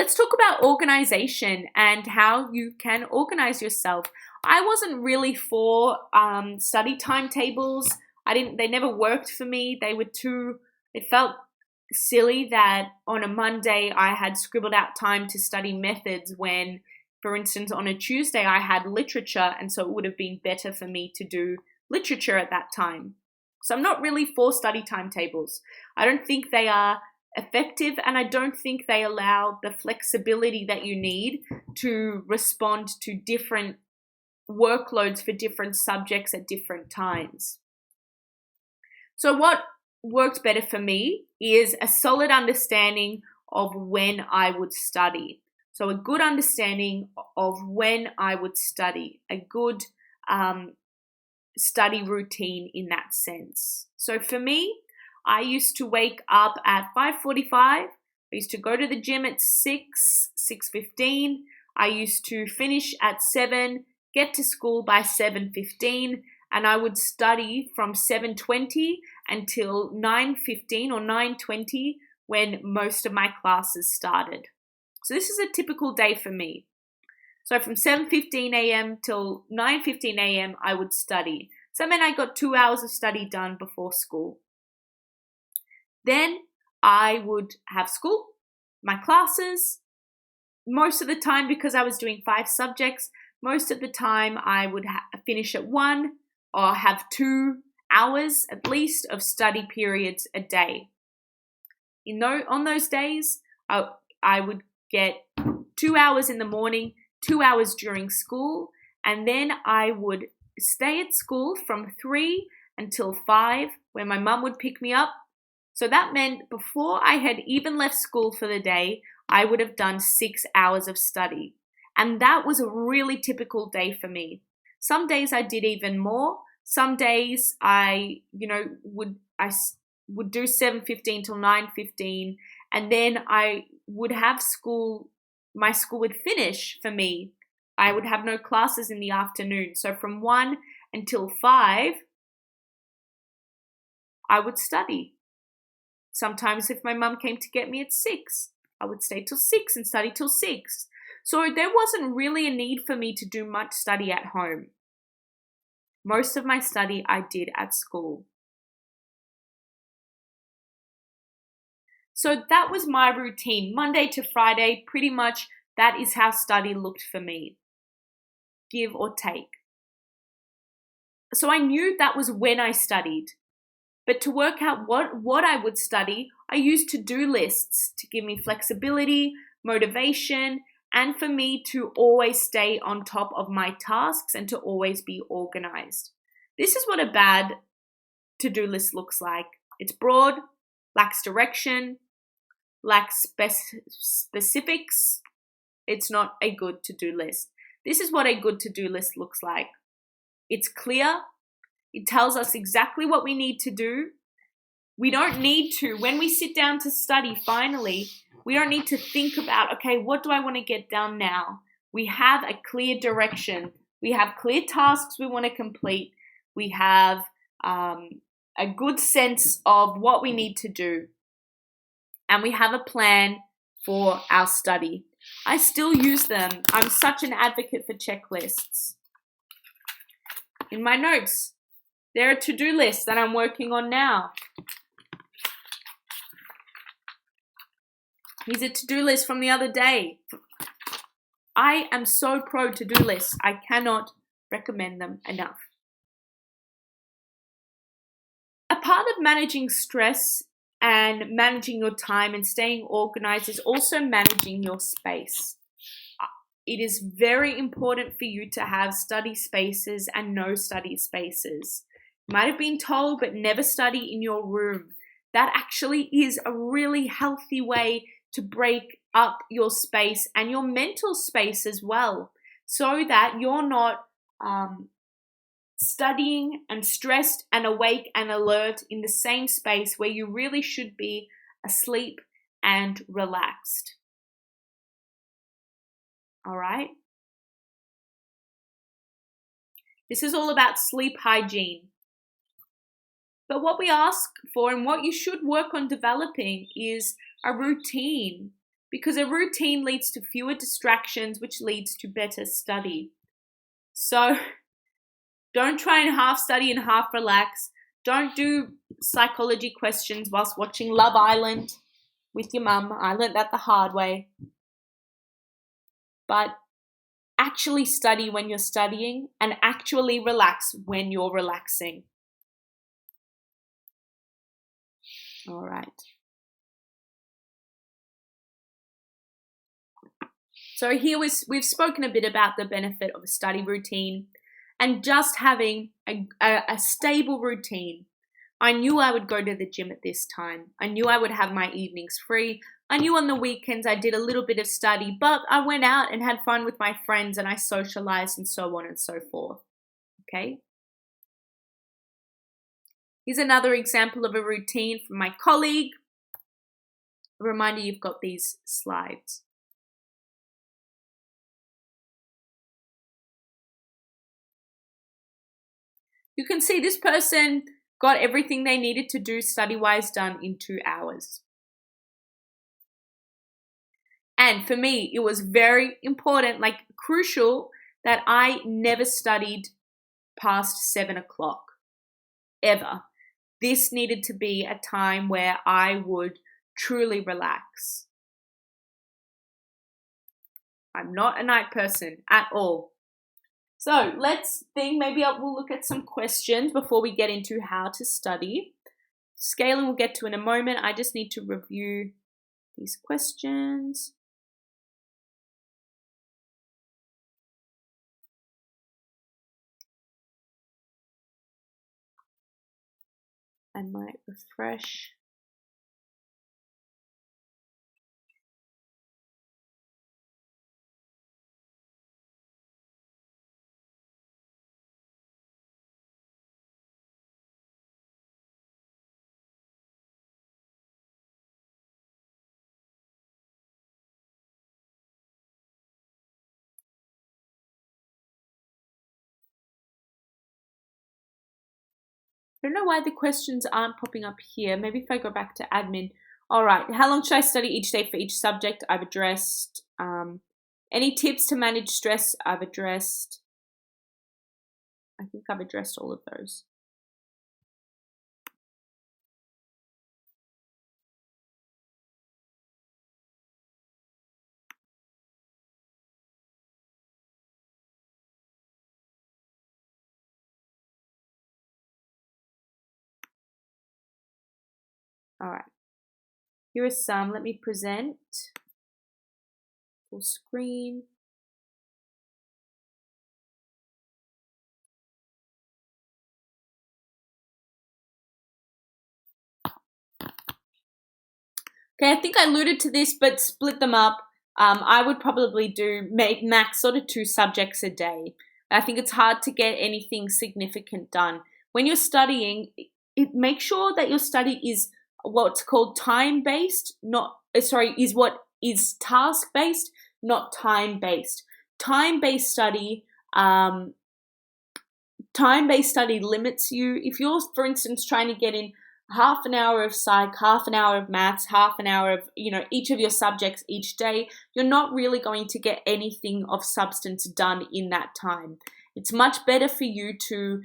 let's talk about organization and how you can organize yourself. I wasn't really for study timetables. They never worked for me. It felt silly that on a Monday I had scribbled out time to study methods when, for instance, on a Tuesday I had literature, and so it would have been better for me to do literature at that time. So I'm not really for study timetables. I don't think they are effective, and I don't think they allow the flexibility that you need to respond to different workloads for different subjects at different times. So what worked better for me is a solid understanding of when I would study. So a good understanding of when I would study, a good study routine in that sense. So for me, I used to wake up at 5:45. I used to go to the gym at 6:15. I used to finish at 7, get to school by 7:15, and I would study from 7:20 until 9:15 or 9:20 when most of my classes started. So this is a typical day for me. So from 7:15 a.m. till 9:15 a.m. I would study. So that meant I got 2 hours of study done before school. Then I would have school, my classes. Most of the time, because I was doing 5 subjects, most of the time I would finish at 1 or have 2 hours at least of study periods a day. On those days, I would get 2 hours in the morning, 2 hours during school, and then I would stay at school from 3 until 5, where my mum would pick me up. So that meant before I had even left school for the day, I would have done 6 hours of study. And that was a really typical day for me. Some days I did even more. Some days I would do 7:15 till 9:15, and then I would have school. My school would finish for me. I would have no classes in the afternoon. So from 1 until 5, I would study. Sometimes if my mum came to get me at 6, I would stay till 6 and study till 6. So there wasn't really a need for me to do much study at home. Most of my study I did at school. So that was my routine. Monday to Friday, pretty much that is how study looked for me. Give or take. So I knew that was when I studied. But to work out what I would study, I used to-do lists to give me flexibility, motivation, and for me to always stay on top of my tasks and to always be organized. This is what a bad to-do list looks like. It's broad, lacks direction, lacks specifics. It's not a good to-do list. This is what a good to-do list looks like. It's clear. It tells us exactly what we need to do. We don't need to, when we sit down to study finally, we don't need to think about, okay, what do I want to get done now? We have a clear direction. We have clear tasks we want to complete. We have a good sense of what we need to do. And we have a plan for our study. I still use them. I'm such an advocate for checklists. In my notes, there are to-do lists that I'm working on now. Here's a to-do list from the other day. I am so pro to-do lists. I cannot recommend them enough. A part of managing stress and managing your time and staying organized is also managing your space. It is very important for you to have study spaces and no study spaces. You might have been told, but never study in your room. That actually is a really healthy way to break up your space and your mental space as well, so that you're not studying and stressed and awake and alert in the same space where you really should be asleep and relaxed. All right? This is all about sleep hygiene. But what we ask for and what you should work on developing is a routine, because a routine leads to fewer distractions, which leads to better study. So don't try and half study and half relax. Don't do psychology questions whilst watching Love Island with your mum. I learned that the hard way. But actually study when you're studying and actually relax when you're relaxing. All right. So here we've spoken a bit about the benefit of a study routine and just having a stable routine. I knew I would go to the gym at this time. I knew I would have my evenings free. I knew on the weekends I did a little bit of study, but I went out and had fun with my friends and I socialized and so on and so forth. Okay? Here's another example of a routine from my colleague. A reminder, you've got these slides. You can see this person got everything they needed to do study-wise done in 2 hours. And for me, it was very important, like crucial, that I never studied past 7 o'clock, ever. This needed to be a time where I would truly relax. I'm not a night person at all. So let's think, maybe we'll look at some questions before we get into how to study. Scaling we'll get to in a moment. I just need to review these questions. I might refresh. I don't know why the questions aren't popping up here. Maybe if I go back to admin. All right. How long should I study each day for each subject? I've addressed. Any tips to manage stress? I've addressed. I think I've addressed all of those. All right. Here are some. Let me present. Full screen. Okay, I think I alluded to this, but split them up. I would probably do max sort of 2 subjects a day. I think it's hard to get anything significant done. When you're studying, make sure that your study is what's called time-based, is what is task-based, not time-based. Time-based study limits you. If you're, for instance, trying to get in half an hour of psych, half an hour of maths, half an hour of, each of your subjects each day, you're not really going to get anything of substance done in that time. It's much better for you to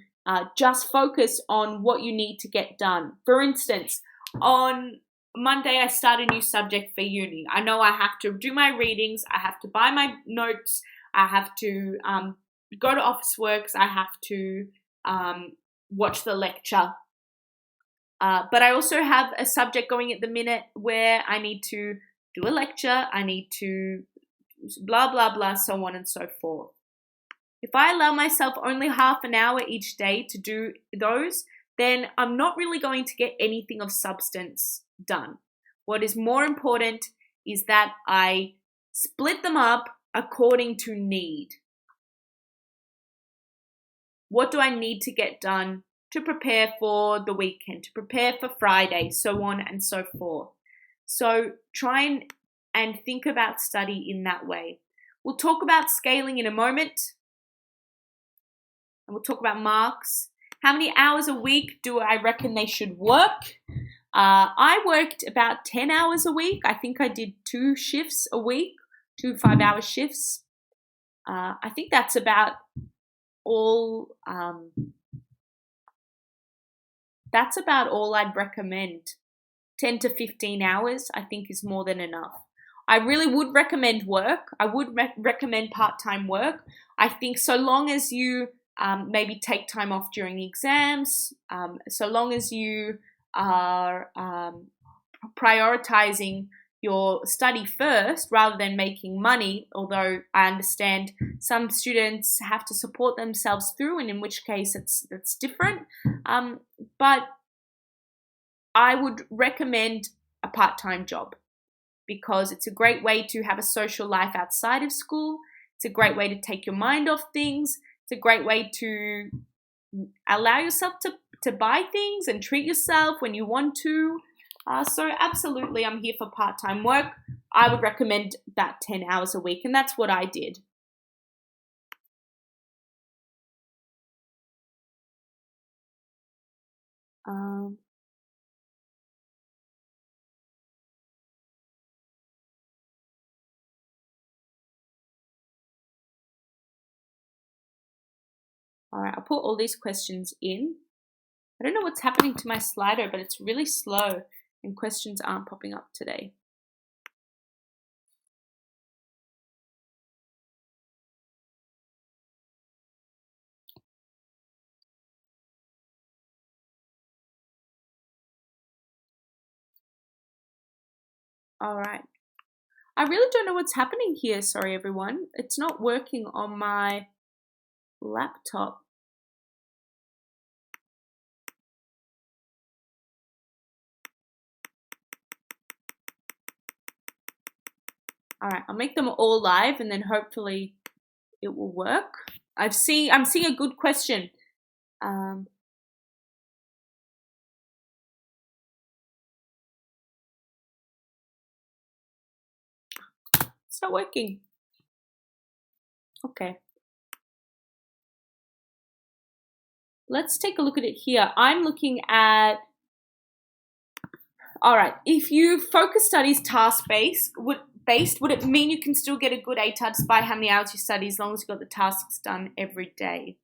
just focus on what you need to get done. For instance, on Monday, I start a new subject for uni. I know I have to do my readings, I have to buy my notes, I have to go to Officeworks, I have to watch the lecture. But I also have a subject going at the minute where I need to do a lecture, I need to blah, blah, blah, so on and so forth. If I allow myself only half an hour each day to do those, then I'm not really going to get anything of substance done. What is more important is that I split them up according to need. What do I need to get done to prepare for the weekend, to prepare for Friday, so on and so forth. So try and think about study in that way. We'll talk about scaling in a moment. And we'll talk about marks. How many hours a week do I reckon they should work? I worked about 10 hours a week. I think I did 2 shifts a week, 2 5-hour shifts. I think that's about all. That's about all I'd recommend. 10 to 15 hours, I think, is more than enough. I really would recommend work. I would recommend part-time work. I think so long as you maybe take time off during exams, so long as you are prioritizing your study first rather than making money, although I understand some students have to support themselves through, and in which case it's different. But I would recommend a part-time job because it's a great way to have a social life outside of school. It's a great way to take your mind off things. It's a great way to allow yourself to buy things and treat yourself when you want to. So absolutely, I'm here for part-time work. I would recommend about 10 hours a week, and that's what I did. All right, I'll put all these questions in. I don't know what's happening to my Slido, but it's really slow and questions aren't popping up today. All right. I really don't know what's happening here. Sorry, everyone. It's not working on my laptop. All right, I'll make them all live and then hopefully it will work. I'm seeing a good question. It's not working. Okay. Let's take a look at it here. I'm looking at, all right, if you focus studies task-based, would it mean you can still get a good ATAR despite how many hours you study as long as you got the tasks done every day?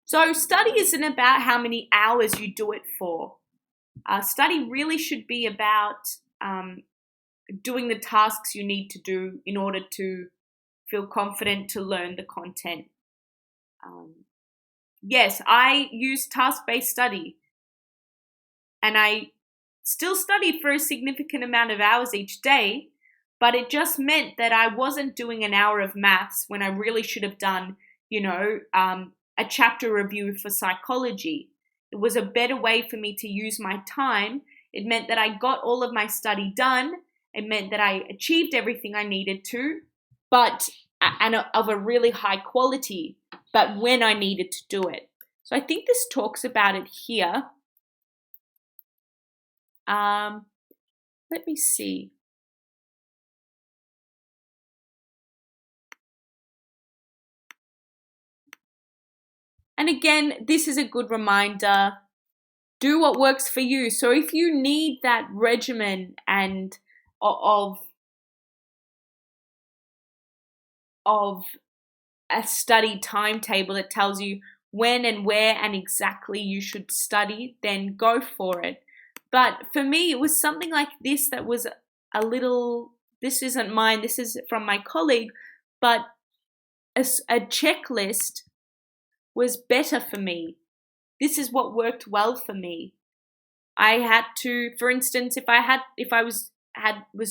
So study isn't about how many hours you do it for. Study really should be about doing the tasks you need to do in order to feel confident to learn the content. Yes, I use task-based study, and I still studied for a significant amount of hours each day, but it just meant that I wasn't doing an hour of maths when I really should have done, a chapter review for psychology. It was a better way for me to use my time. It meant that I got all of my study done. It meant that I achieved everything I needed to, and of a really high quality, but when I needed to do it. So I think this talks about it here. Let me see. And again, this is a good reminder. Do what works for you. So if you need that regimen and of a study timetable that tells you when and where and exactly you should study, then go for it. But for me, it was something like this that was a little, this isn't mine, this is from my colleague, but a checklist was better for me. This is what worked well for me. I had to, for instance, if I was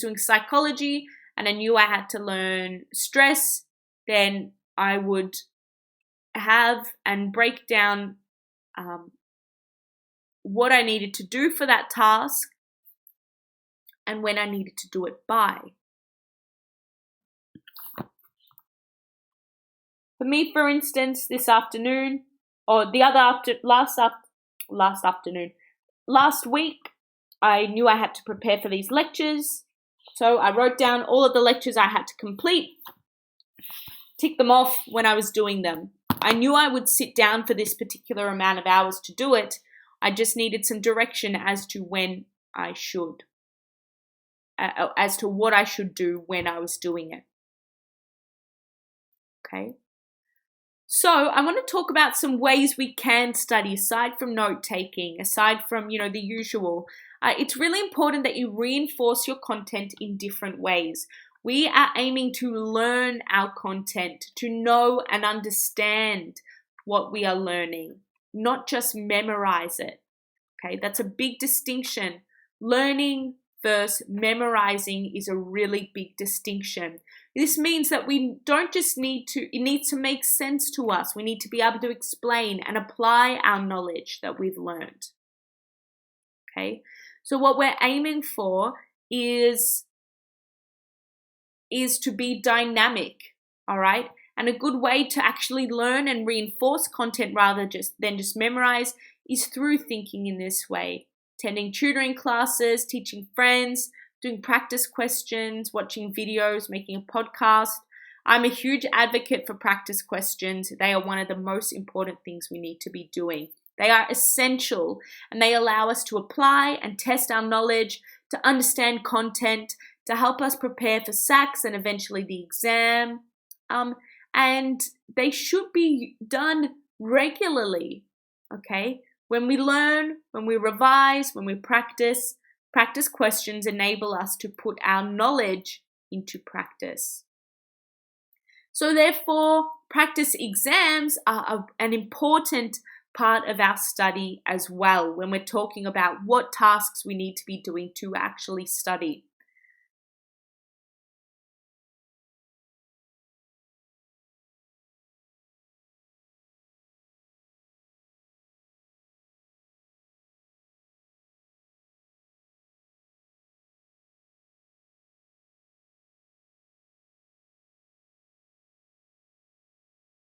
doing psychology and I knew I had to learn stress, then I would have and break down what I needed to do for that task and when I needed to do it by. For me, for instance, this afternoon, or last week, I knew I had to prepare for these lectures. So I wrote down all of the lectures I had to complete, tick them off when I was doing them. I knew I would sit down for this particular amount of hours to do it. I just needed some direction as to when I should, as to what I should do when I was doing it. Okay. So I want to talk about some ways we can study aside from note taking, aside from, the usual. It's really important that you reinforce your content in different ways. We are aiming to learn our content, to know and understand what we are learning, not just memorize it. Okay, that's a big distinction. Learning versus memorizing is a really big distinction. This means that we don't just it needs to make sense to us. We need to be able to explain and apply our knowledge that we've learned. Okay, so what we're aiming for is to be dynamic, all right? And a good way to actually learn and reinforce content rather than just memorize is through thinking in this way. Attending tutoring classes, teaching friends, doing practice questions, watching videos, making a podcast. I'm a huge advocate for practice questions. They are one of the most important things we need to be doing. They are essential and they allow us to apply and test our knowledge, to understand content, to help us prepare for SACs and eventually the exam. And they should be done regularly, okay? When we learn, when we revise, when we practice questions enable us to put our knowledge into practice. So therefore, practice exams are an important part of our study as well when we're talking about what tasks we need to be doing to actually study.